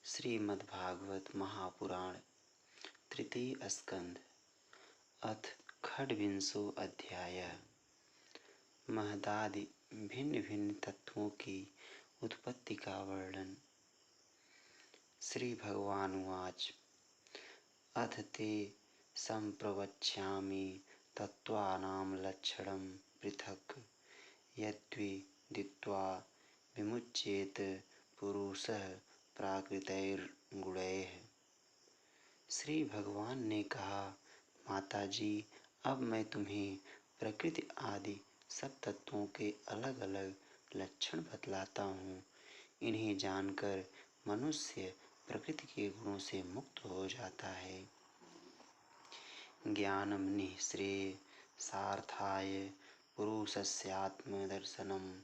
श्रीमद्भागवत महापुराण तृतीय स्कंध अथ खड्विंशो अध्यायः। महदादि भिन्न भिन्न तत्वों की उत्पत्ति का वर्णन। श्री भगवानुवाच अथ ते संप्रवक्ष्यामि तत्त्वानां लक्षणं पृथक् यद्विदित्वा विमुच्येत पुरुषः प्राकृतैर्गुणैः। श्री भगवान ने कहा, माताजी, अब मैं तुम्हें प्रकृति आदि सब तत्वों के अलग अलग लक्षण बतलाता हूँ। इन्हें जानकर मनुष्य प्रकृति के गुणों से मुक्त हो जाता है। ज्ञानम निःश्रेयः सार्थाय पुरुषस्यात्मदर्शनम्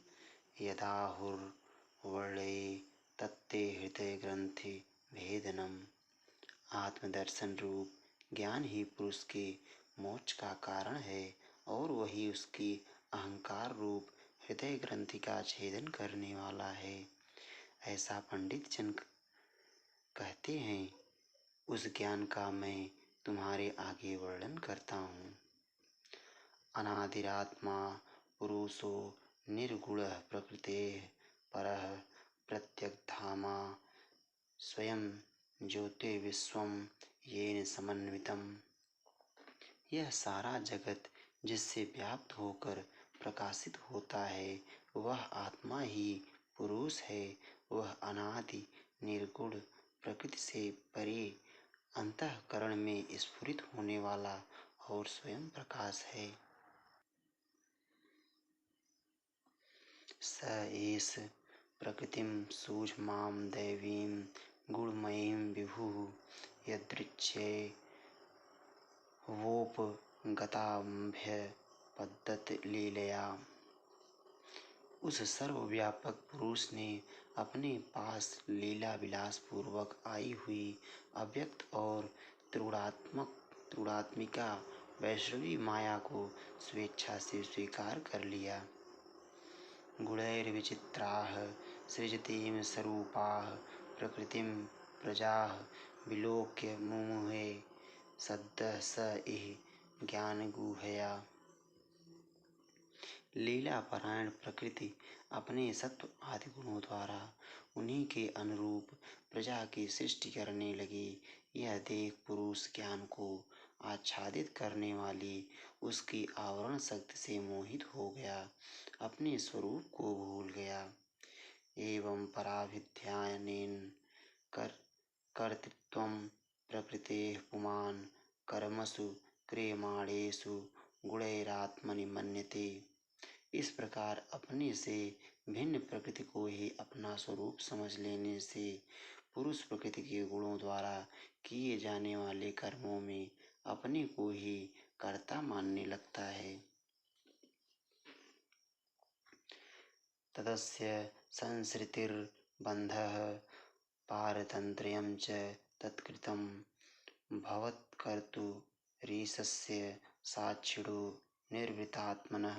यदाहुर्वर्णये तत्ते हृदय ग्रंथि भेदनम्। आत्मदर्शन रूप ज्ञान ही पुरुष के मोक्ष का कारण है और वही उसकी अहंकार रूप हृदय ग्रंथि का छेदन करने वाला है, ऐसा पंडित जन कहते हैं। उस ज्ञान का मैं तुम्हारे आगे वर्णन करता हूँ। अनादिरात्मा पुरुषो निर्गुणः प्रकृतेः परः प्रत्यग्धामा स्वयं ज्योतिर्विश्वं येन समन्वितम्। यह सारा जगत जिससे व्याप्त होकर प्रकाशित होता है वह आत्मा ही पुरुष है। वह अनादि निर्गुण प्रकृति से परे अंतःकरण में स्फुरित होने वाला और स्वयं प्रकाश है। स एष प्रकृतिं सूक्ष्मां दैवीं गुणमयीं विभुः यदृच्छे वोपगताभ्यपद्यत लीलया। उस सर्वव्यापक पुरुष ने अपने पास लीला विलास पूर्वक आई हुई अव्यक्त और त्रिगुणात्मिका वैष्णवी माया को स्वेच्छा से स्वीकार कर लिया। गुणैर्विचित्राः सृजतीं स्वरूपाः प्रकृतिं प्रजाः विलोक्य मुमुहे सद्यः स इह ज्ञानगुहया। लीला परायण प्रकृति अपने सत्व आदि गुणों द्वारा उन्हीं के अनुरूप प्रजा की सृष्टि करने लगी। यह देख पुरुष ज्ञान को आच्छादित करने वाली उसकी आवरण शक्ति से मोहित हो गया, अपने स्वरूप को भूल गया। एवं पराभिध्यानेन कर्तृत्वं प्रकृतेः पुमान् कर्मसु क्रियमाणेषु गुणैरात्मनि मन्यते। इस प्रकार अपने से भिन्न प्रकृति को ही अपना स्वरूप समझ लेने से पुरुष प्रकृति के गुणों द्वारा किए जाने वाले कर्मों में अपने को ही कर्ता मानने लगता है। तदस्य संसृतिर्बन्धः पारतन्त्र्यं च तत्कृतं भवत्कर्तुरीशस्य साक्षिणो निर्वृतात्मनः।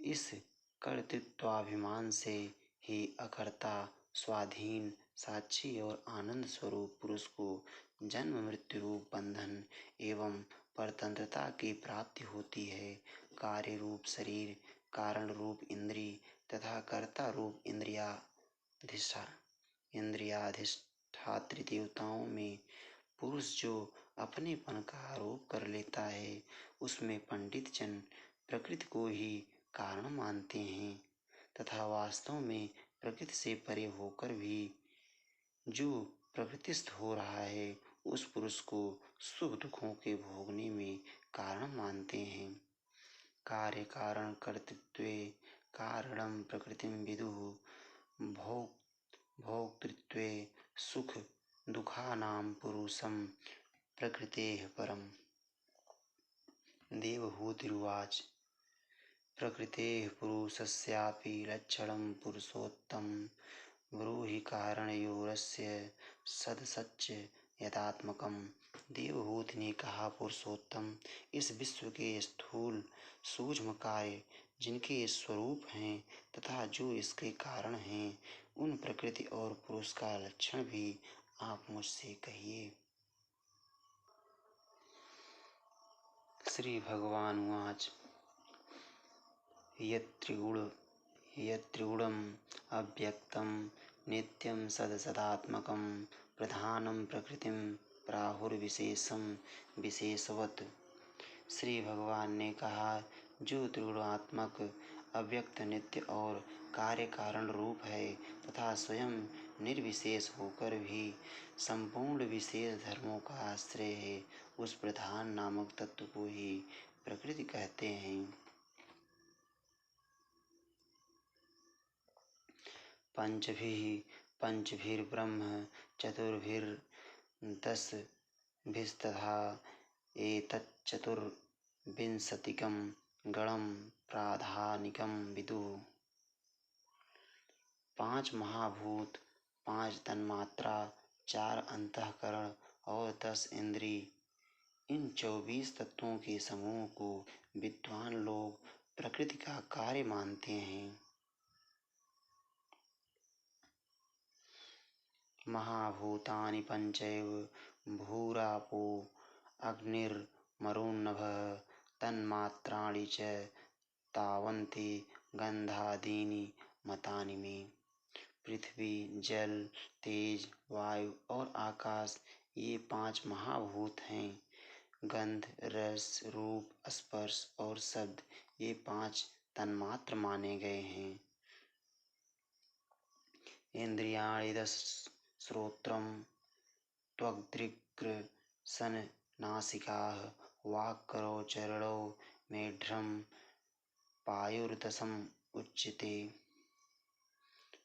इस कर्तृत्वाभिमान से ही अकर्ता, स्वाधीन, साक्षी और आनंद स्वरूप पुरुष को जन्म मृत्यु रूप बंधन एवं परतंत्रता की प्राप्ति होती है। कार्य रूप शरीर, कारण रूप इंद्री तथा कर्ता रूप इंद्रियाधिष्ठात्री देवताओं में पुरुष जो अपनेपन का आरोप कर लेता है उसमें पंडित जन प्रकृति को ही कारण मानते हैं तथा वास्तव में प्रकृति से परे होकर भी जो प्रकृतिस्थ हो रहा है उस पुरुष को सुख दुखों के भोगने में कारण मानते हैं। कार्य कारण कर्तृत्वे कारणं प्रकृतिं विदुः भोक्तृत्वे सुख दुखानां पुरुषं प्रकृतेः परम्। देवहूतिरुवाच प्रकृतेः पुरुषस्यापि लक्षणं पुरुषोत्तमं ब्रूहि कारणयोरस्य सदसच्च यथात्मकम्। देवहूति ने कहा, पुरुषोत्तम, इस विश्व के स्थूल सूक्ष्म कार्य जिनके स्वरूप हैं तथा जो इसके कारण हैं उन प्रकृति और पुरुष का लक्षण भी आप मुझसे कहिए। श्री भगवान उवाच यत्त्रिगुणम् अव्यक्तं नित्यं सदसदात्मकं प्रधानं प्रकृतिं प्राहुर्विशेषं विशेषवत्। श्री भगवान ने कहा, जो त्रिगुणात्मक अव्यक्त नित्य और कार्य कारण रूप है तथा स्वयं निर्विशेष होकर भी संपूर्ण विशेष धर्मों का आश्रय है, उस प्रधान नामक तत्व को ही प्रकृति कहते हैं। पंचभिर्ब्रह्म चतुर्भिर्दशभिस्तथा एतच्चतुर्विंशतिकं गणं प्राधानिकं विदुः। 5 महाभूत, 5 तन्मात्रा, 4 अंतःकरण और 10 इंद्रिय, इन 24 तत्वों के समूह को विद्वान लोग प्रकृति का कार्य मानते हैं। महाभूतानि पंचैव भूरापो अग्निर्मरुन्नभः तन्मात्राणि च तावन्ति गन्धादीनि मतानि मे। पृथ्वी, जल, तेज, वायु और आकाश, ये 5 महाभूत हैं। गंध, रस, रूप, स्पर्श और शब्द, ये 5 तन्मात्र माने गए हैं। इंद्रियाणि 10 श्रोत्रं त्वग्दृक् नासिकाः वाक्करो चरणो मेढ्रं पायुर्दशम उच्यते।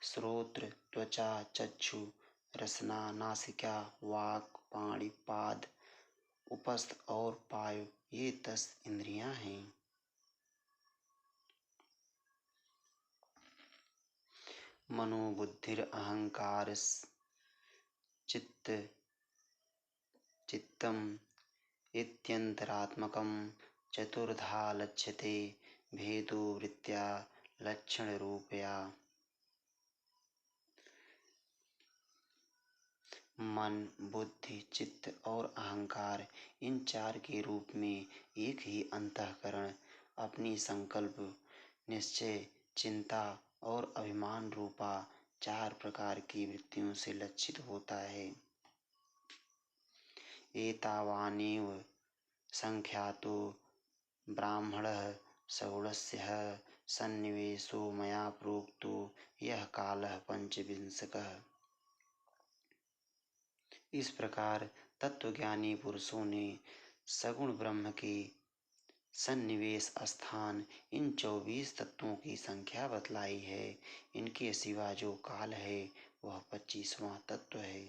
श्रोत्र, त्वचा, चक्षु, रसना, नासिका, वाक्, पाणि, पाद, उपस्थ और पायु, ये 10 इंद्रियां हैं। मनो बुद्धिर अहंकार चित्तम इत्यंतरात्मकं चतुर्धा लक्ष्यते भेदो वृत्त्या लक्षण रूपया। मन, बुद्धि, चित्त और अहंकार, इन 4 के रूप में एक ही अंतःकरण अपनी संकल्प, निश्चय, चिंता और अभिमान रूपा 4 प्रकार की वृत्तियों से लक्षित होता है। एतावानेव संख्यातो ब्राह्मणः सगुणस्यः सन्निवेशो मया प्रोक्तो यह कालः पंचविंशकः। इस प्रकार तत्वज्ञानी पुरुषों ने सगुण ब्रह्म के सन्निवेश स्थान इन 24 तत्वों की संख्या बतलाई है। इनके सिवा जो काल है वह 25वां तत्व है।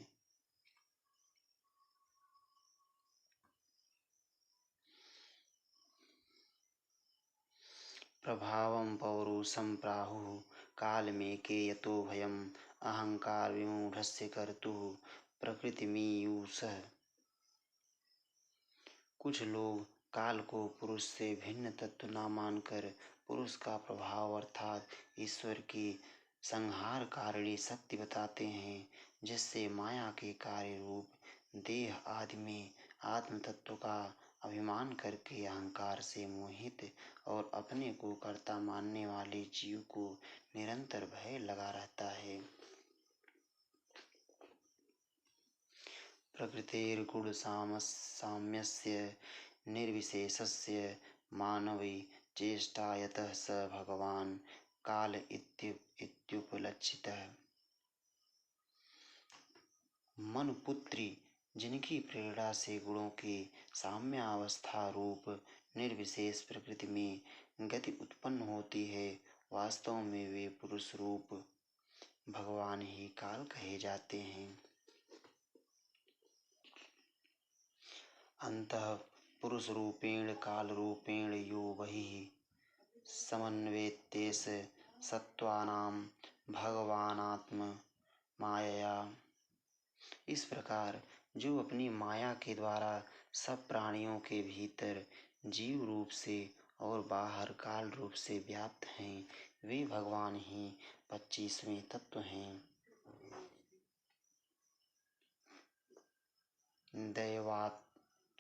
प्रभावं पौरुषं प्राहुः कालमेके यतो भयम् अहंकार विमूढस्य कर्तुः प्रकृतिमीयुषः। कुछ लोग काल को पुरुष से भिन्न तत्व न मानकर पुरुष का प्रभाव अर्थात ईश्वर की संहार कारिणी शक्ति बताते हैं, जिससे माया के कार्य रूप देह आदि में आत्म तत्व का अभिमान करके अहंकार से मोहित और अपने को कर्ता मानने वाले जीव को निरंतर भय लगा रहता है। प्रकृतेर्गुण साम्यस्य निर्विशेषस्य मानवी चेष्टा यतः स भगवान काल इत्युपलक्षितः। मनुपुत्री, जिनकी प्रेरणा से गुणों की साम्यावस्था रूप निर्विशेष प्रकृति में गति उत्पन्न होती है, वास्तव में वे पुरुष रूप भगवान ही काल कहे जाते हैं। अंतः पुरुष रूपेण काल रूपेण यो बहिः समन्वेत्तेष सत्त्वानां भगवानात्म मायया। इस प्रकार जो अपनी माया के द्वारा सब प्राणियों के भीतर जीव रूप से और बाहर काल रूप से व्याप्त हैं, वे भगवान ही 25वें तत्व हैं।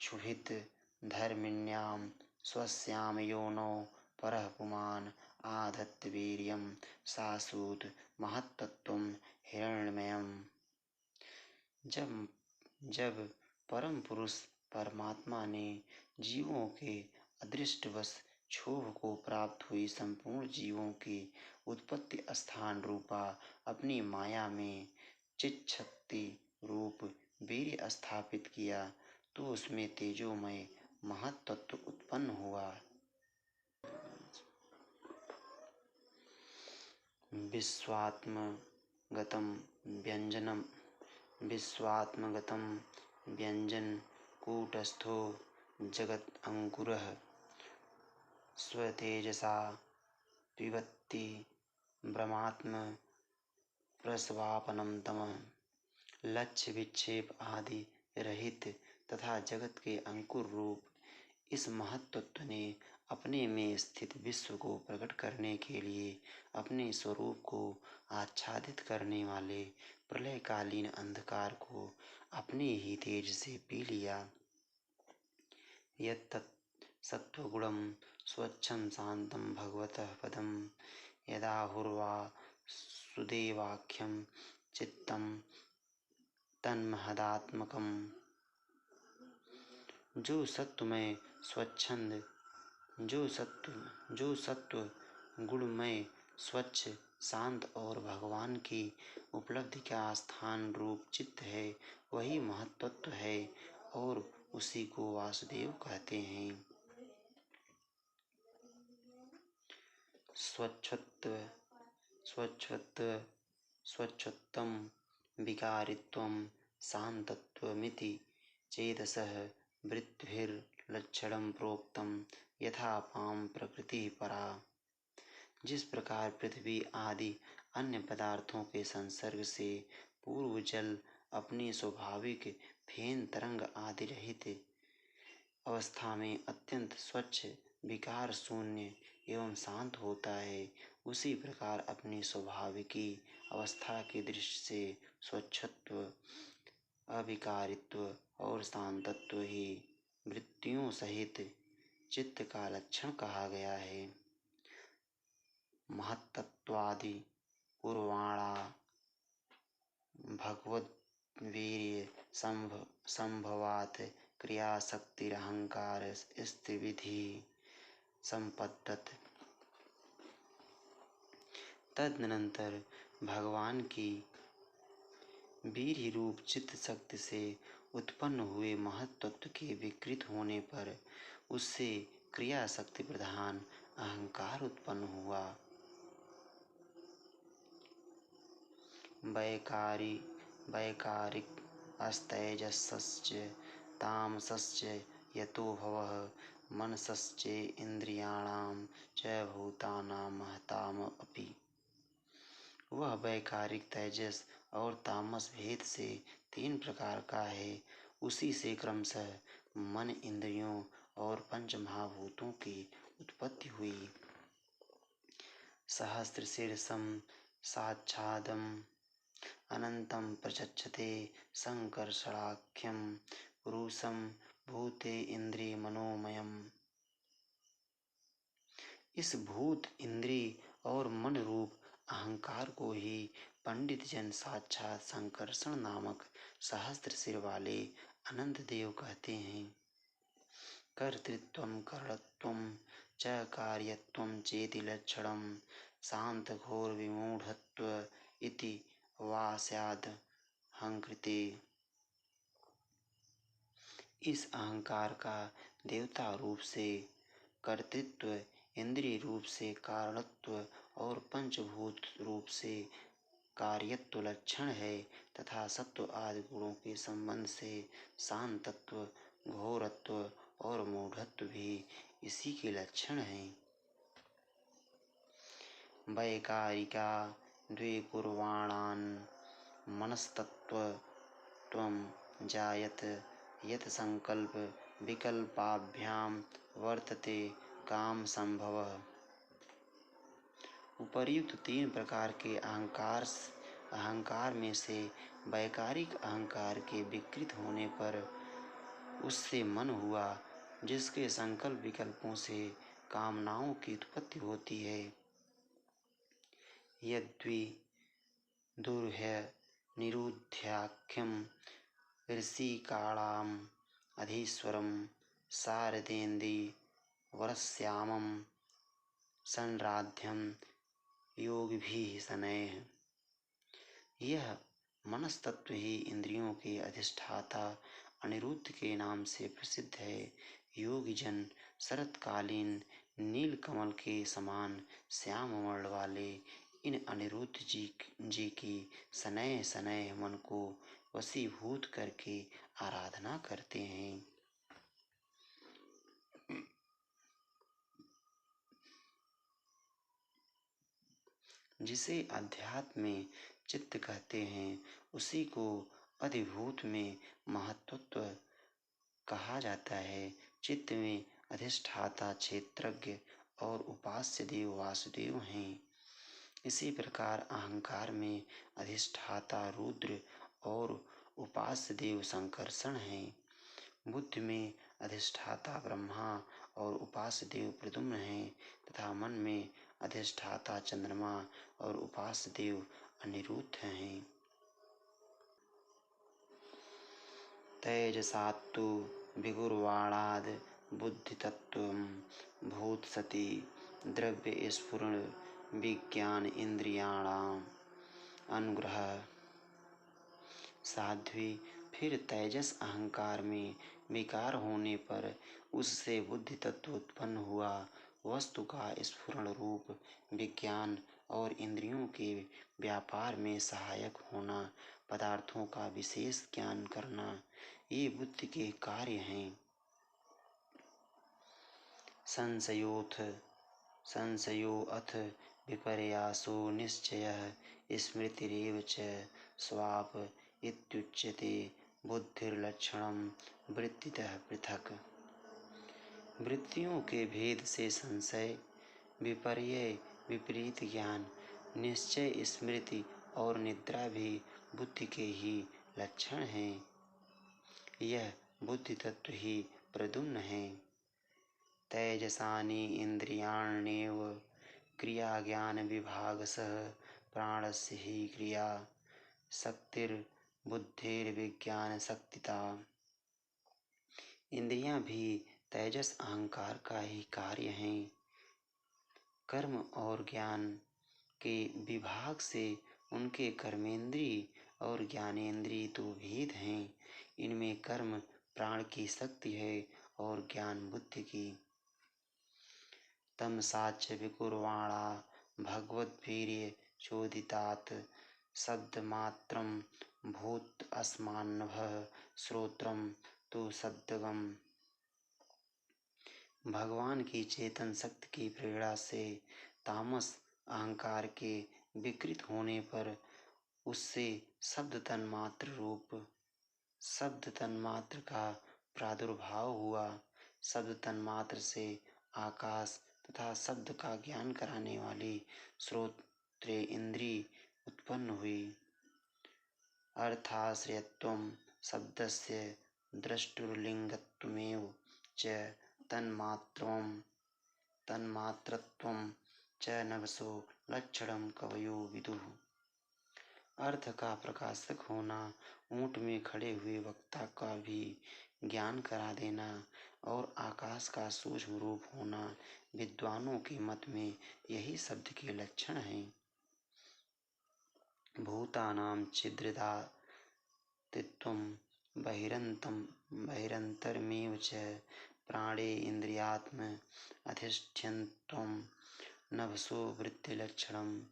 क्षुभित धर्मिण्यां स्वस्यां योनौ परः पुमान् आधत्त वीर्यं सासूत महत्तत्त्वं हिरण्मयम्। जब जब परम पुरुष परमात्मा ने जीवों के अदृष्टवश क्षोभ को प्राप्त हुई संपूर्ण जीवों की उत्पत्ति स्थान रूपा अपनी माया में चिच्छक्ति रूप वीर्य स्थापित किया, तो उसमें तेजोमय महत्तत्व उत्पन्न हुआ। विश्वात्मगतं व्यञ्जन कूटस्थो जगदङ्कुरः स्वतेजसा पिबत्ति ब्रह्मात्म प्रस्वापनम तमः। लक्ष्य विक्षेप आदि रहित तथा जगत के अंकुर रूप इस महत्तत्व ने अपने में स्थित विश्व को प्रकट करने के लिए अपने स्वरूप को आच्छादित करने वाले प्रलयकालीन अंधकार को अपने ही तेज से पी लिया। यत्तत् सत्त्वगुणं स्वच्छं शांतं भगवतः पदं यदाहुर्वा सुदेवाख्यं चित्तं तन्महदात्मकम्। जो सत्व गुणमय स्वच्छ शांत और भगवान की उपलब्धि का स्थान रूप चित्त है, वही महत्तत्व है और उसी को वासुदेव कहते हैं। स्वच्छत्वं विकारित्वं शान्तत्वमिति चेतसः वृत्तिर्लक्षणं प्रोक्तं यथापां प्रकृति परा। जिस प्रकार पृथ्वी आदि अन्य पदार्थों के संसर्ग से पूर्व जल अपनी स्वाभाविक फेन तरंग आदि रहित अवस्था में अत्यंत स्वच्छ विकार शून्य एवं शांत होता है, उसी प्रकार अपनी स्वाभाविकी अवस्था की दृष्टि से स्वच्छत्व, अविकारित्व और शांतत्व ही वृत्तियों सहित चित्त का लक्षण कहा गया है। महत्तत्वादि पूर्वाणा भगवद्वीर्य संभवात् क्रियाशक्तिरहंकार स्थिविधि संपद्यत। तदनंतर भगवान की वीर्य रूप चित्त शक्ति से उत्पन्न हुए महत्तत्व के विकृत होने पर उससे क्रिया शक्ति प्रधान अहंकार उत्पन्न हुआ। वैकारिक अस्तैजसश्च तामसश्च यतो भवः मनसश्च इंद्रियाणां च भूतानां महताम अपि। वह वैकारिक तेजस और तामस भेद से 3 प्रकार का है, उसी से क्रमशः मन, इंद्रियों और पंच महाभूतों की उत्पत्ति हुई। सहस्रशीर्षं साक्षादम् अनंतं प्रचक्षते संकर्षणाख्यं पुरुषं भूते इंद्रिय मनोमयम्। इस भूत, इंद्रिय और मन रूप अहंकार को ही पंडित जन साक्षात संकर्षण नामक सहस्त्र सिर वाले अनंत देव कहते हैं। कर्तृत्वं करणत्वं च कार्यत्वं चेति लक्षणं शांत घोर विमूढ़त्व इति वा स्याद् अहंकृते। इस अहंकार का देवता रूप से कर्तृत्व, इंद्रिय रूप से कारणत्व और पंचभूत रूप से कार्यत्व लक्षण है तथा सत्व आदि गुणों के संबंध से शांतत्व, घोरत्व और मूढ़त्व भी इसी के लक्षण हैं। वैकारिका द्विकुर्वाणान् मनस्तत्त्वं जायत यत् संकल्प विकल्पाभ्यां वर्तते काम संभवः। उपर्युक्त 3 प्रकार के अहंकार में से वैकारिक अहंकार के विकृत होने पर उससे मन हुआ, जिसके संकल्प विकल्पों से कामनाओं की उत्पत्ति होती है। यद्वी दुर्ह्य निरुध्याख्यम ऋषिकाणाम अधीश्वरम शारदेन्द्रि वरश्यामम संराध्यम योगिभिः शनैः। यह मनस्तत्व ही इंद्रियों के अधिष्ठाता अनिरुद्ध के नाम से प्रसिद्ध है। योगीजन शरतकालीन नील कमल के समान श्याम वर्ण वाले इन अनिरुद्ध जी की शनैः शनैः मन को वशीभूत करके आराधना करते हैं। जिसे अध्यात्म में चित्त कहते हैं, उसी को अधिभूत में महत्त्व कहा जाता है। चित्त में अधिष्ठाता क्षेत्रज्ञ और उपास्य देव वासुदेव हैं। इसी प्रकार अहंकार में अधिष्ठाता रुद्र और उपास्य देव संकर्षण हैं। बुद्धि में अधिष्ठाता ब्रह्मा और उपास्य देव प्रद्युम्न हैं तथा मन में अधिष्ठाता चंद्रमा और उपास्य देव अनिरुद्ध हैं। तेजसात्तु विगुर्वाणाद बुद्धितत्त्वं भूतसति द्रव्य स्फुरण विज्ञान इंद्रियाणाम अनुग्रह। साध्वी, फिर तेजस अहंकार में विकार होने पर उससे बुद्धि तत्व उत्पन्न हुआ। वस्तु का स्फुरण रूप विज्ञान और इंद्रियों के व्यापार में सहायक होना, पदार्थों का विशेष ज्ञान करना, ये बुद्धि के कार्य हैं। संशयोऽथ विपर्यासो निश्चयः स्मृतिरेव च स्वाप इत्युच्यते बुद्धिर्लक्षणं वृत्तितः पृथक्। वृत्तियों के भेद से संशय, विपर्य विपरीत ज्ञान, निश्चय स्मृति और निद्रा भी बुद्धि के ही लक्षण हैं। यह बुद्धि तत्व ही प्रद्युम्न है। तेजसानि इंद्रियाण्येव क्रिया ज्ञान विभागसः प्राणस्य हि क्रिया शक्तिर्बुद्धिर्विज्ञान शक्तिता। इंद्रियां भी तेजस अहंकार का ही कार्य हैं। कर्म और ज्ञान के विभाग से उनके कर्मेंद्रिय और ज्ञानेंद्रिय दो भेद हैं। इनमें कर्म प्राण की शक्ति है और ज्ञान बुद्धि की। तमसाच विकुर्वाणा भगवद्वीर्य चोदितात् शब्दमात्रं भूत अस्मान्नभः श्रोत्रं तु शब्दगम। भगवान की चेतन शक्ति की प्रेरणा से तामस अहंकार के विकृत होने पर उससे शब्द तन्मात्र का प्रादुर्भाव हुआ। शब्द तन्मात्र से आकाश तथा शब्द का ज्ञान कराने वाली श्रोत्रेय इंद्रिय उत्पन्न हुई। अर्थाश्रयत्वं शब्दस्य द्रष्टुर्लिंगत्वमेव च तन्मात्रत्वं च नभसो लक्षणं कवयो विदुः। अर्थ का प्रकाशक होना, ऊंट में खड़े हुए वक्ता का भी ज्ञान करा देना और आकाश का सूक्ष्म रूप होना, विद्वानों के मत में यही शब्द के लक्षण हैं। भूतानां छिद्रदातित्वं बहिरन्तरमेव च प्राणे इन्द्रियात्म अधिष्ठ्यन्त्वं नभसो वृत्तिलक्षणम्।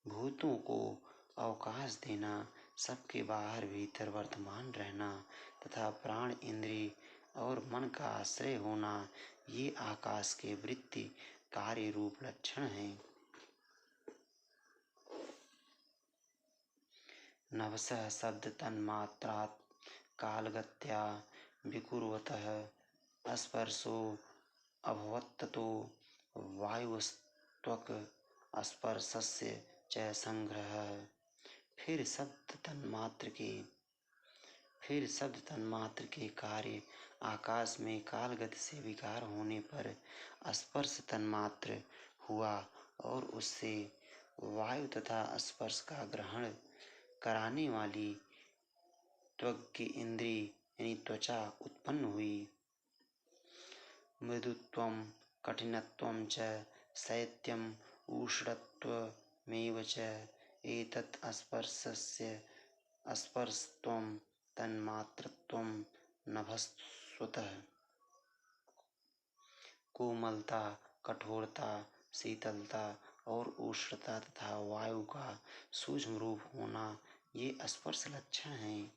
भूतों को अवकाश देना, सबके बाहर भीतर वर्तमान रहना तथा प्राण इंद्रिय और मन का आश्रय होना, ये आकाश के वृत्ति कार्य रूप लक्षण हैं। नभसः शब्द तन्मात्रात् कालगत्या विकुर्वतः स्पर्शो अभवत्ततो वायुस्त्वक् स्पर्शस्य च संग्रहः। फिर शब्द तन्मात्र के फिर शब्द तन्मात्र के कार्य आकाश में कालगति से विकार होने पर स्पर्श तन्मात्र हुआ और उससे वायु तथा स्पर्श का ग्रहण कराने वाली त्वग् इंद्री यानी त्वचा उत्पन्न हुई। मृदुत्वं कठिनत्वं च शैत्यम् उष्णत्वमेव च एतत् स्पर्शस्य स्पर्शत्वं तन्मात्रत्वं नभस्स्वतः। कोमलता, कठोरता, शीतलता और उष्णता तथा वायु का सूक्ष्म रूप होना ये स्पर्श लक्षण हैं।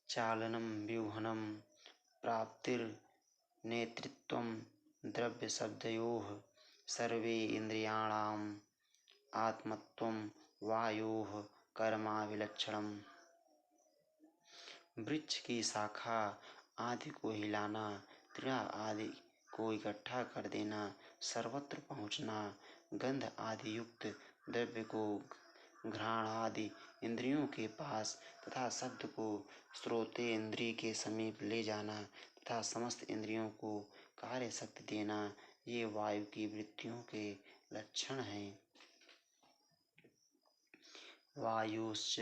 चालनं व्यूहनं प्राप्तिर्नेतृत्वं द्रव्यशब्दयोः सर्वे इन्द्रियाणाम् आत्मत्वं वायोः कर्माविलक्षणम्। वृक्ष की शाखा आदि को हिलाना, तृणा आदि को इकट्ठा कर देना, सर्वत्र पहुँचना, गंध आदि युक्त द्रव्य को घ्राण आदि इंद्रियों के पास तथा शब्द को श्रोतेंद्रिय के समीप ले जाना तथा समस्त इंद्रियों को कार्य शक्ति देना, ये वायु की वृत्तियों के लक्षण हैं। वायुश्च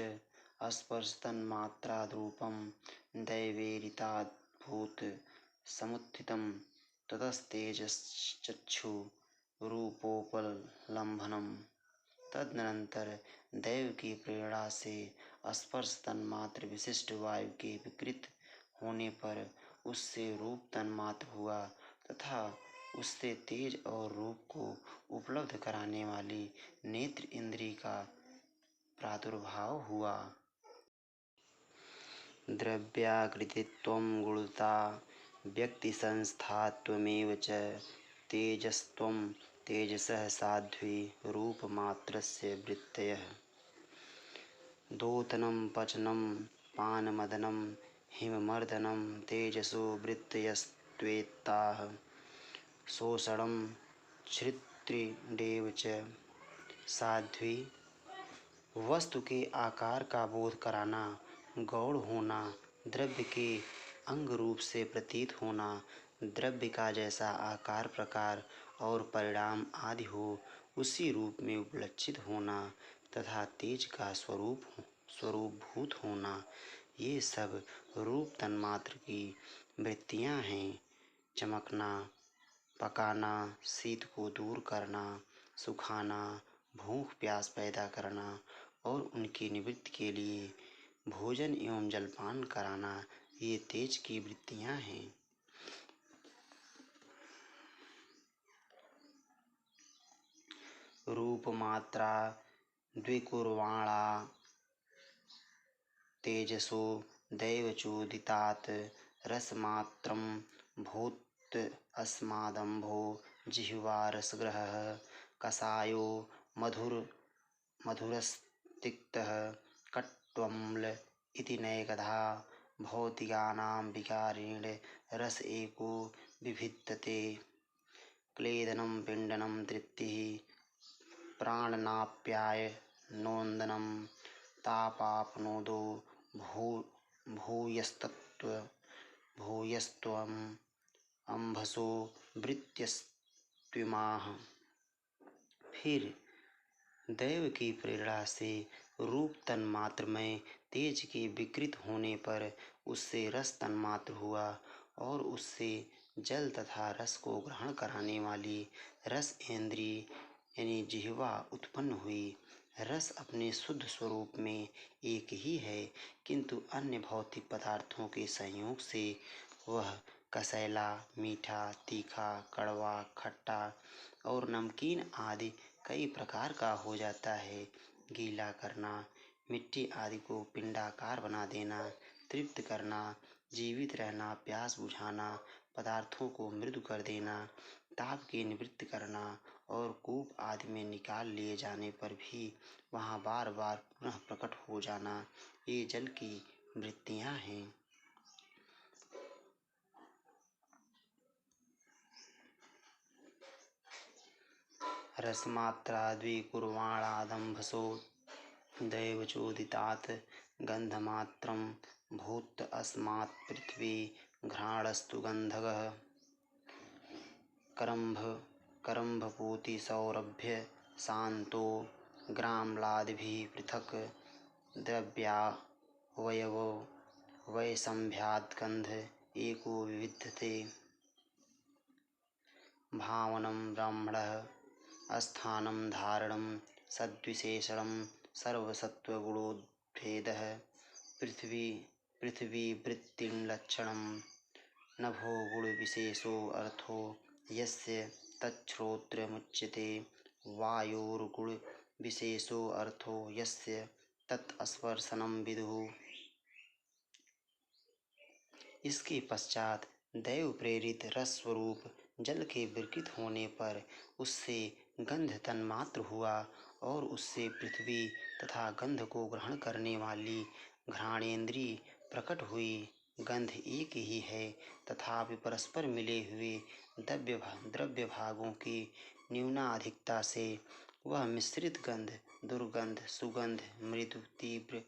स्पर्शतन्मात्राद्रूपं दैवेरिताद्भूत समुत्थितं ततस्तेजश्चक्षुरूपोपलम्भनम्। तदनंतर दैव की प्रेरणा से स्पर्श तन्मात्र विशिष्ट वायु के विकृत होने पर उससे रूप तन्मात्र हुआ तथा उससे तेज और रूप को उपलब्ध कराने वाली नेत्र इंद्रिय का प्रादुर्भाव हुआ। द्रव्याकृतित्वं गुणता व्यक्तिसंस्थात्वमेव च तेजस्त्वं तेजसः साध्वी रूपमात्रस्य वृत्तयः। दोतनं पचनं पानमदनं हिममर्दनं तेजसो वृत्तयस्त्वेताः। शोषणं क्षित्रिडेव च साध्वी। वस्तु के आकार का बोध कराना, गौण होना, द्रव्य के अंग रूप से प्रतीत होना, द्रव्य का जैसा आकार प्रकार और परिणाम आदि हो उसी रूप में उपलक्षित होना तथा तेज का स्वरूपभूत होना, ये सब रूप तन्मात्र की वृत्तियां हैं। चमकना, पकाना, शीत को दूर करना, सुखाना, भूख प्यास पैदा करना और उनकी निवृत्ति के लिए भोजन एवं जलपान कराना, ये तेज की वृत्तियां हैं। रूपमात्रा द्विकुर्वाणा तेजसो दैवचोदितात् रसमात्रं भूत अस्मादम्भो जिह्वा रसग्रहः कषायो मधुरस्तिक्तः कट्वम्ल इति नैकधा भौतिकानां विकारेण रस एको विभिद्यते। क्लेदनं पिण्डनं तृप्तिः प्राणनाप्यायनोदनं तापापनोदो भूयस्त्वम् अम्भसो वृत्त्यस्त्विमाः। फिर दैव की प्रेरणा से रूप तन्मात्र में तेज के विकृत होने पर उससे रस तन्मात्र हुआ और उससे जल तथा रस को ग्रहण कराने वाली रस इंद्रिय यानी जिह्वा उत्पन्न हुई। रस अपने शुद्ध स्वरूप में एक ही है, किंतु अन्य भौतिक पदार्थों के संयोग से वह कसैला, मीठा, तीखा, कड़वा, खट्टा और नमकीन आदि कई प्रकार का हो जाता है। गीला करना, मिट्टी आदि को पिंडाकार बना देना, तृप्त करना, जीवित रहना, प्यास बुझाना, पदार्थों को मृदु कर देना, ताप की निवृत्ति करना और कूप आदि में निकाल लिए जाने पर भी वहाँ बार बार पुनः प्रकट हो जाना, ये जल की वृत्तियां हैं। रसमात्रा द्विकुर्वाणादम्भसो दैवचोदितात् गन्धमात्रं भूत अस्मात् पृथ्वी घ्राणस्तु गन्धकः करम्भपूति सौरभ्य शान्तो ग्राम्लादिभिः पृथक् द्रव्यावयवो वैसम्भ्यात् गन्ध एको विविध्यते। भावनं ब्राह्मणः स्थानं धारणं सद्विशेषणं सर्वसत्त्वगुणोद्भेदः पृथिवीवृत्तिं लक्षणं नभो गुणविशेषोऽर्थो यस्य तच्छ्रोत्रमुच्यते वायोर्गुणविशेषोऽर्थो यस्य तत् स्पर्शनं विदुः। इसके पश्चात दैव प्रेरित रस स्वरूप जल के विकृत होने पर उससे गंध तन्मात्र हुआ और उससे पृथ्वी तथा गंध को ग्रहण करने वाली घ्राणेन्द्रिय प्रकट हुई। गंध एक ही है तथापि परस्पर मिले हुए द्रव्य भागों की न्यूनाधिकता से वह मिश्रित गंध, दुर्गंध, सुगंध, मृदु, तीव्र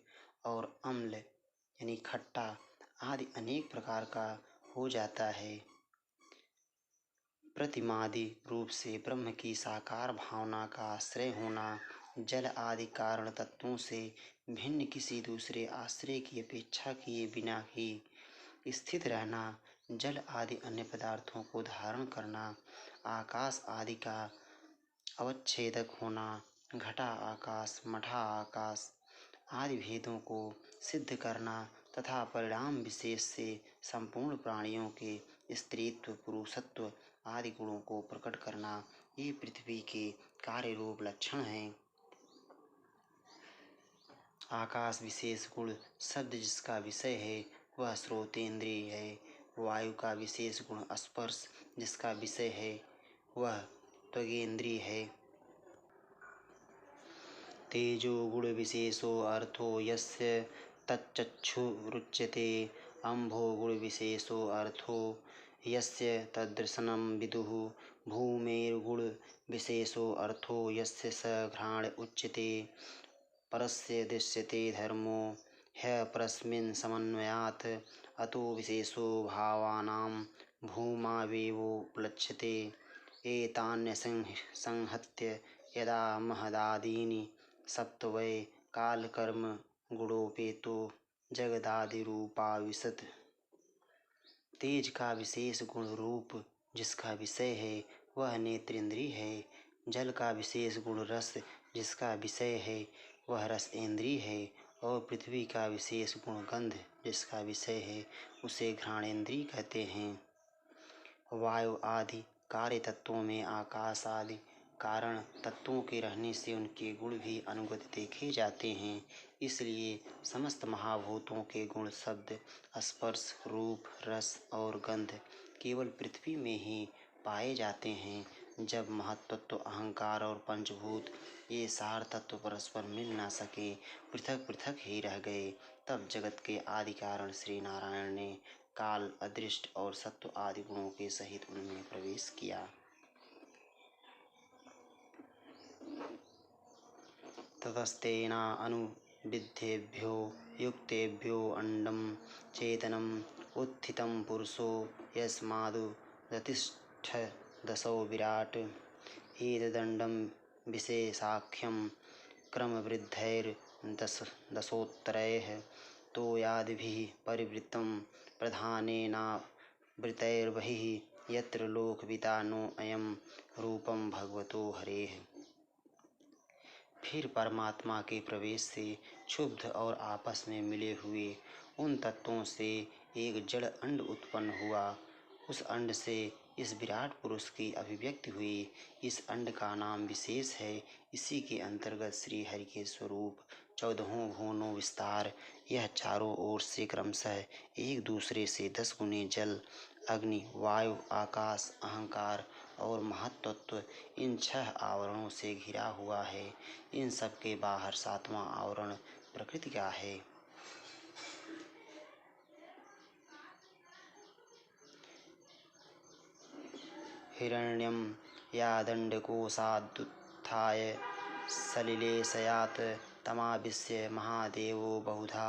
और अम्ल यानी खट्टा आदि अनेक प्रकार का हो जाता है। प्रतिमादि रूप से ब्रह्म की साकार भावना का आश्रय होना, जल आदि कारण तत्वों से भिन्न किसी दूसरे आश्रय की अपेक्षा किए बिना ही स्थित रहना, जल आदि अन्य पदार्थों को धारण करना, आकाश आदि का अवच्छेदक होना, घटा आकाश, मठा आकाश आदि भेदों को सिद्ध करना तथा परिणाम विशेष से संपूर्ण प्राणियों के स्त्रीत्व, पुरुषत्व आदि गुणों को प्रकट करना, ये पृथ्वी के कार्य रूप लक्षण हैं। आकाश विशेष गुण शब्द जिसका विषय है वह श्रोतेंद्रिय है। वायु का विशेष गुण स्पर्श जिसका विषय है वह त्वगेंद्रिय है। तेजो गुण विशेषो अर्थो यस्य तच्चक्षुरुच्यते। अम्भो गुण विशेषो अर्थो यस्य तदृशनं विदुः। भूमेर्गुण विशेषो अर्थो यस्य स घ्राण उच्यते। परस्य दृश्यते धर्मो ह्यपरस्मिन् समन्वयात् अतो विशेषो भावानां भूमावेवोपलक्ष्यते। एतान्यसंहत्य यदा महदादीनि सप्त वै कालकर्म गुणोपेतो जगदादिरूपाविशत्। तेज का विशेष गुण रूप जिसका विषय है वह नेत्रेंद्रिय है। जल का विशेष गुण रस जिसका विषय है वह रसेंद्रिय है और पृथ्वी का विशेष गुण गंध जिसका विषय है उसे घ्राणेंद्रिय कहते हैं। वायु आदि कार्य तत्वों में आकाश आदि कारण तत्वों के रहने से उनके गुण भी अनुगत देखे जाते हैं। इसलिए समस्त महाभूतों के गुण शब्द, स्पर्श, रूप, रस और गंध केवल पृथ्वी में ही पाए जाते हैं। जब महत्तत्व, अहंकार और पंचभूत ये सार तत्व परस्पर मिल ना सके, पृथक पृथक ही रह गए, तब जगत के आदि कारण श्री नारायण ने काल, अदृष्ट और सत्व आदि गुणों के सहित उनमें प्रवेश किया। ततस्तेना अनुविद्धेभ्यो युक्तेभ्यो अंडं चेतनम् उत्थितं पुरुषो यस्मादुत्तिष्ठदसो विराट्। एतदण्डं विशेषाख्यं क्रमवृद्धैर्दशोत्तरैः तोयादिभिः परिवृतं प्रधानेनावृतैर्बहिः यत्र लोकविदा नो अयं रूपं भगवतो हरेः। फिर परमात्मा के प्रवेश से क्षुब्ध और आपस में मिले हुए उन तत्वों से एक जड़ अंड उत्पन्न हुआ। उस अंड से इस विराट पुरुष की अभिव्यक्ति हुई। इस अंड का नाम विशेष है। इसी के अंतर्गत श्री हरि के स्वरूप 14 भुवनों विस्तार, यह चारों ओर से क्रमशः एक दूसरे से 10 गुने जल, अग्नि, वायु, आकाश, अहंकार और महत्तत्व इन 6 आवरणों से घिरा हुआ है। इन सब के बाहर 7वां आवरण प्रकृति का है। हिरण्यं या दंडकोशादुत्थितं उत्थाय सलिले सयात् तमाविश्य महादेवो बहुधा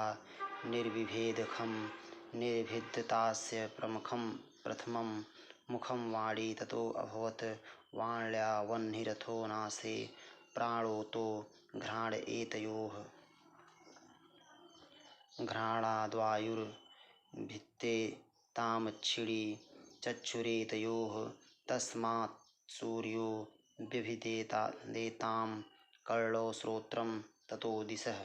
निर्विभेदखं निर्भिद्यतास्य प्रथमं मुखं वाणी ततो अभवत् वाण्या वह्निरथो नासे प्राणोतो घ्राण एतयोः घ्राणाद्वायुर्भित्ते तामच्छिडी चक्षुरेतयोः तस्मात् सूर्यो देतां कर्णो श्रोत्रं ततो दिशः।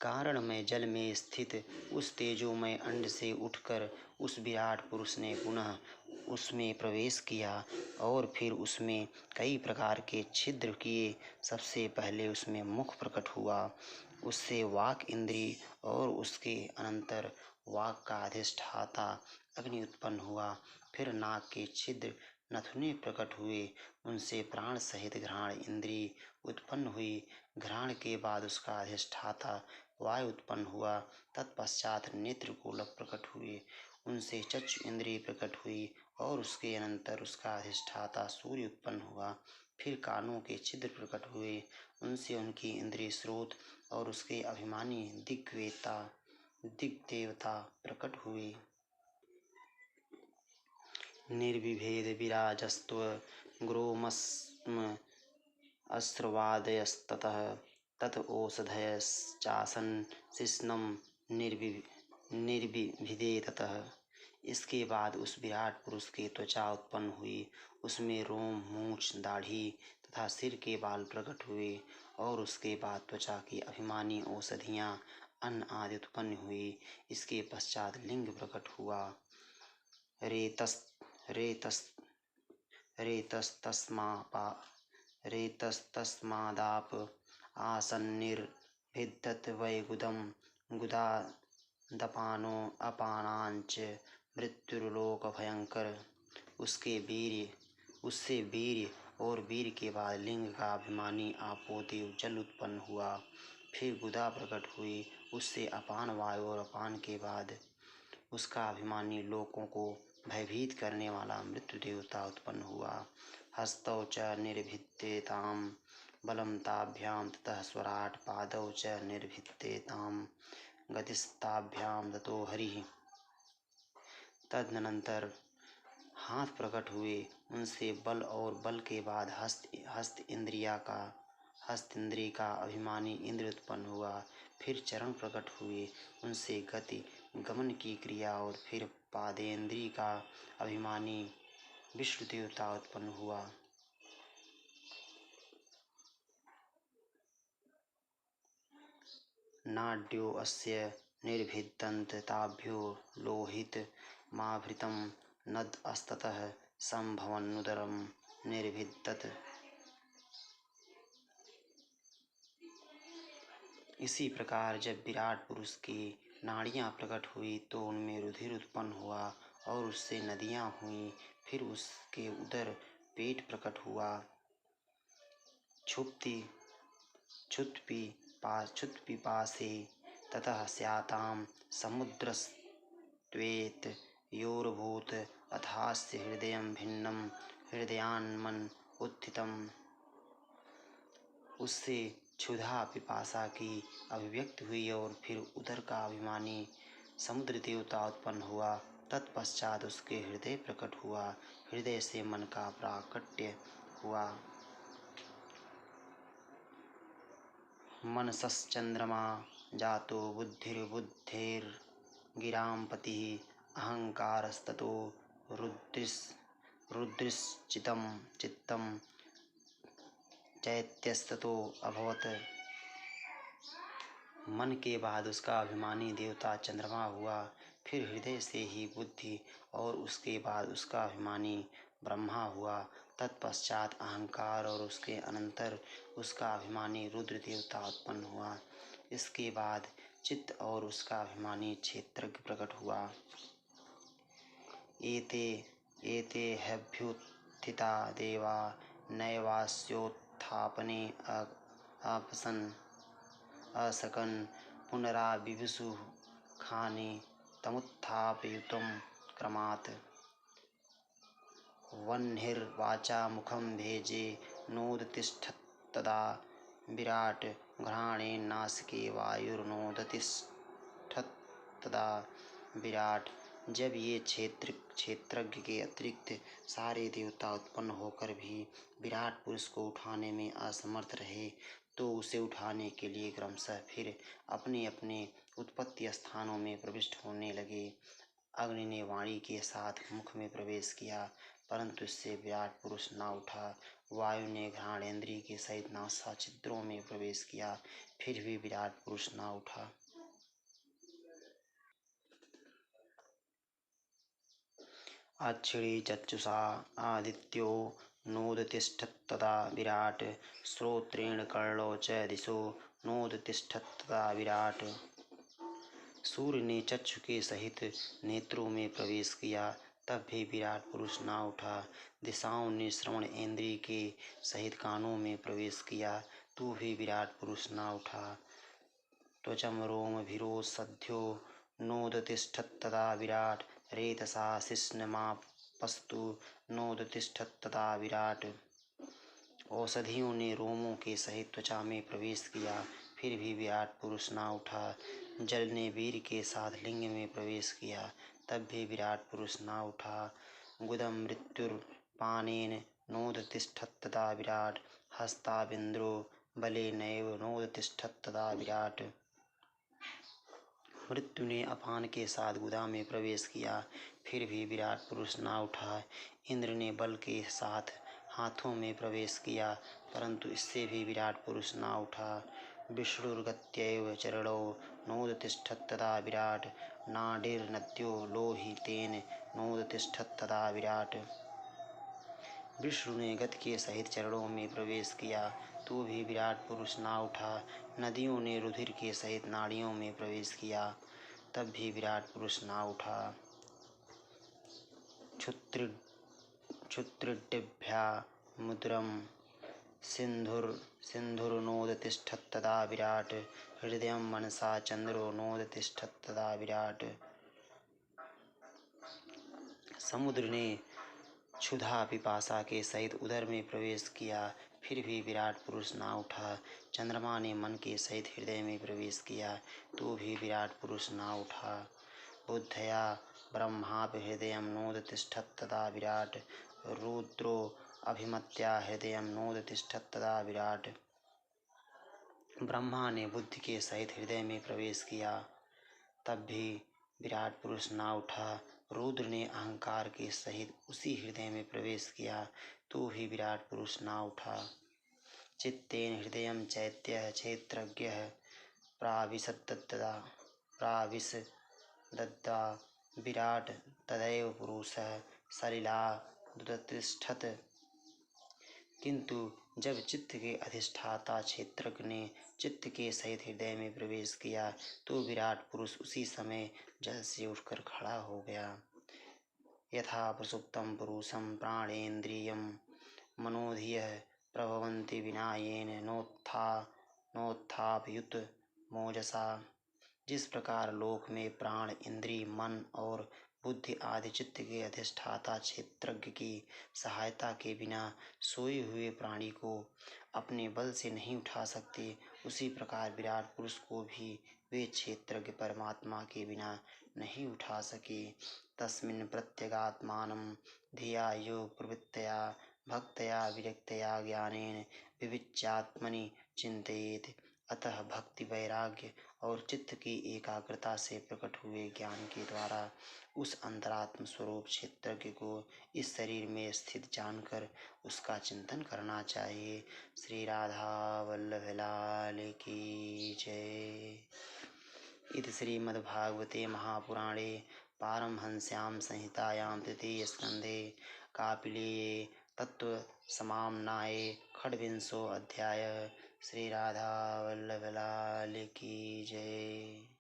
कारण में जल में स्थित उस तेजोमय अंड से उठकर उस विराट पुरुष ने पुनः उसमें प्रवेश किया और फिर उसमें कई प्रकार के छिद्र किए। सबसे पहले उसमें मुख प्रकट हुआ, उससे वाक इंद्री और उसके अनंतर वाक का अधिष्ठाता अग्नि उत्पन्न हुआ। फिर नाक के छिद्र नथुने प्रकट हुए, उनसे प्राण सहित घ्राण इंद्री उत्पन्न हुई। घ्राण के बाद उसका अधिष्ठाता वायु उत्पन्न हुआ। तत्पश्चात नेत्र गोलक प्रकट हुए, उनसे चक्षु इंद्रिय प्रकट हुई और उसके अनंतर उसका अधिष्ठाता सूर्य उत्पन्न हुआ। फिर कानों के छिद्र प्रकट हुए, उनसे उनकी इंद्रिय स्रोत और उसके अभिमानी दिग्देवता प्रकट हुए। निर्विभेद विराजस्त्व ग्रोमस्म अस्त्रवादयस्ततः तत ओषधयश्चासन शिश्नम निर्विभिदे ततः। इसके बाद उस विराट पुरुष की त्वचा उत्पन्न हुई, उसमें रोम, मूछ, दाढ़ी तथा सिर के बाल प्रकट हुए और उसके बाद त्वचा की अभिमानी औषधियाँ, अन्न आदि उत्पन्न हुई। इसके पश्चात लिंग प्रकट हुआ। रेतस्तस्मादाप आसन्निर्भिद्यत वै गुदं गुदादपानो अपानांच मृत्युर्लोकभयंकर। उससे वीर्य और वीर्य के बाद लिंग का अभिमानी आपोदेव जल उत्पन्न हुआ। फिर गुदा प्रकट हुई, उससे अपान वायु और अपान के बाद उसका अभिमानी लोकों को भयभीत करने वाला मृत्यु देवता उत्पन्न हुआ। हस्तौ च निर्भिद्येतां बलं ताभ्यां ततः स्वराट् पादौ च निर्भिद्येतां गतिस्ताभ्यां ततो हरिः। तदनंतर हाथ प्रकट हुए, उनसे बल और बल के बाद हस्त इंद्रिय का अभिमानी इंद्र उत्पन्न हुआ। फिर चरण प्रकट हुए, उनसे गति गमन की क्रिया और फिर पादेंद्रिय का अभिमानी विष्णु देवता उत्पन्न हुआ। नाड्यो अस्य निर्भिद्यन्त ताभ्यो लोहित माभृतं नद अस्ततः संभवन्नुदरं निर्भिद्यत। इसी प्रकार जब विराट पुरुष की नाड़ियाँ प्रकट हुई तो उनमें रुधिर उत्पन्न हुआ और उससे नदियाँ हुईं। फिर उसके उदर पेट प्रकट हुआ। क्षुत्पिपासे ततः स्यातां समुद्रस्त्वेत योरभूत अथास्य हृदयं भिन्नं हृदयान्मन उत्थितम्। उससे क्षुधा पिपासा की अभिव्यक्ति हुई और फिर उदर का अभिमानी समुद्र देवता उत्पन्न हुआ। तत्पश्चात उसके हृदय प्रकट हुआ, हृदय से मन का प्राकट्य हुआ। मनसश्चंद्रमा जातो बुद्धिर्बुद्धेर्गिरां पतिः अहंकारस्ततो रुद्रश्चित्तं चैत्यस्ततो अभवत्। मन के बाद उसका अभिमानी देवता चंद्रमा हुआ, फिर हृदय से ही बुद्धि और उसके बाद उसका अभिमानी ब्रह्मा हुआ। तत्पश्चात अहंकार और उसके अनंतर उसका अभिमानी रुद्र देवता उत्पन्न हुआ। इसके बाद चित्त और उसका अभिमानी क्षेत्रज्ञ प्रकट हुआ। एते ह्यभ्युत्थिता देवा नैवास्योत्थापने असकन् पुनराविवुषुः खानि तमुत्थापयितुं क्रमात्। वह्निर्वाचा मुखं भेजे नोदतिष्ठत्तदा विराट घ्राणेन नासिके वायुर्नोदतिष्ठत्तदा विराट। जब ये क्षेत्रज्ञ के अतिरिक्त सारे देवता उत्पन्न होकर भी विराट पुरुष को उठाने में असमर्थ रहे तो उसे उठाने के लिए क्रमशः फिर अपने अपने उत्पत्ति स्थानों में प्रविष्ट होने लगे। अग्नि ने वाणी के साथ मुख में प्रवेश किया परंतु इससे विराट पुरुष न उठा। वायु ने घ्राणेन्द्रिय के सहित नासा छिद्रों में प्रवेश किया फिर भी विराट पुरुष न उठा। अक्षिणी चक्षुषा आदित्यो नोदतिष्ठत्तदा विराट। श्रोत्रेण कर्णो च दिशो नोदतिष्ठत्तदा विराट। सूर्य ने चक्षु के सहित नेत्रों में प्रवेश किया तब भी विराट पुरुष न उठा। दिशाओं ने श्रवण इंद्रिय के सहित कानों में प्रवेश किया तो भी विराट पुरुष न उठा। त्वचं रोमभिरोषध्यो नोदतिष्ठत्तदा विराट। रेतसा शिश्नमापस्तु नोदतिष्ठत्तदा विराट। औषधियों ने रोमों के सहित त्वचा में प्रवेश किया फिर भी विराट पुरुष न उठा। जल ने वीर के साथ लिंग में प्रवेश किया तब भी विराट पुरुष न उठा। गुदम मृत्युर्पानेन नोदतिष्ठत्तदा विराट। हस्ताविन्द्रो बलेनैव नोदतिष्ठत्तदा विराट। मृत्यु ने अपान के साथ गुदा में प्रवेश किया फिर भी विराट पुरुष न उठा। इंद्र ने बल के साथ हाथों में प्रवेश किया परंतु इससे भी विराट पुरुष न उठा। विष्णुर्गत्यैव चरणौ नोदतिष्ठत्तदा विराट। नाडीर्नद्यो लोहितेन नोदतिष्ठत्तदा विराट। विष्णु ने गति के सहित चरणों में प्रवेश किया तो भी विराट पुरुष न उठा। नदियों ने रुधिर के सहित नाड़ियों में प्रवेश किया तब भी विराट पुरुष न उठा। क्षुत्रिडिभ्या मुद्रम सिन्धुर्नोदतिष्ठत्तदा विराट। हृदयं मनसा चन्द्रो नोदतिष्ठत्तदा विराट। समुद्र ने क्षुधा पिपासा के सहित उदर में प्रवेश किया फिर भी विराट पुरुष न उठा। चंद्रमा ने मन के सहित हृदय में प्रवेश किया तो भी विराट पुरुष न उठा। बुद्धया ब्रह्मापि हृदयं नोदतिष्ठत्तदा विराट। रुद्रो अभिमत्या हृदयं नोदतिष्ठत्तदा विराट। ब्रह्मा ने बुद्धि के सहित हृदय में प्रवेश किया तब भी विराट पुरुष न उठा। रुद्र ने अहंकार के सहित उसी हृदय में प्रवेश किया तो भी विराट पुरुष न उठा। चित्तेन हृदयं चैत्यः क्षेत्रज्ञः प्राविशद्ददा विराट। तदैव पुरुषः सलिलादुत्तिष्ठत्। किंतु जब चित्त के अधिष्ठाता क्षेत्रज्ञ ने चित्त के सहित हृदय में प्रवेश किया तो विराट पुरुष उसी समय जल से उठकर खड़ा हो गया। यथा प्रसुप्तं पुरुषं प्राणेन्द्रियं मनोधियः प्रभवन्ति विनायेन नोत्थापयुत मोजसा। जिस प्रकार लोक में प्राण इंद्रिय मन और बुद्धि आदि चित्त के अधिष्ठाता क्षेत्रज्ञ की सहायता के बिना सोए हुए प्राणी को अपने बल से नहीं उठा सकते उसी प्रकार विराट पुरुष को भी वे क्षेत्रज्ञ परमात्मा के बिना नहीं उठा सके। तस्मिन् प्रत्यगात्मानं धिया यो प्रवृत्तया भक्तया विरक्तया ज्ञानेन विविच्यात्मनि चिन्तयेत्। अतः भक्ति वैराग्य और चित्त की एकाग्रता से प्रकट हुए ज्ञान के द्वारा उस अंतरात्म स्वरूप क्षेत्रज्ञ को इस शरीर में स्थित जानकर उसका चिंतन करना चाहिए। श्री राधा वल्लभ लाल की जय। इति श्रीमद्भागवते महापुराणे पारमहंस्यां संहितायां तृतीय स्कंधे कापिलेये तत्त्वसमाम्नाये षड्विंशो अध्यायः। श्री राधा वल्लभ लाल की जय।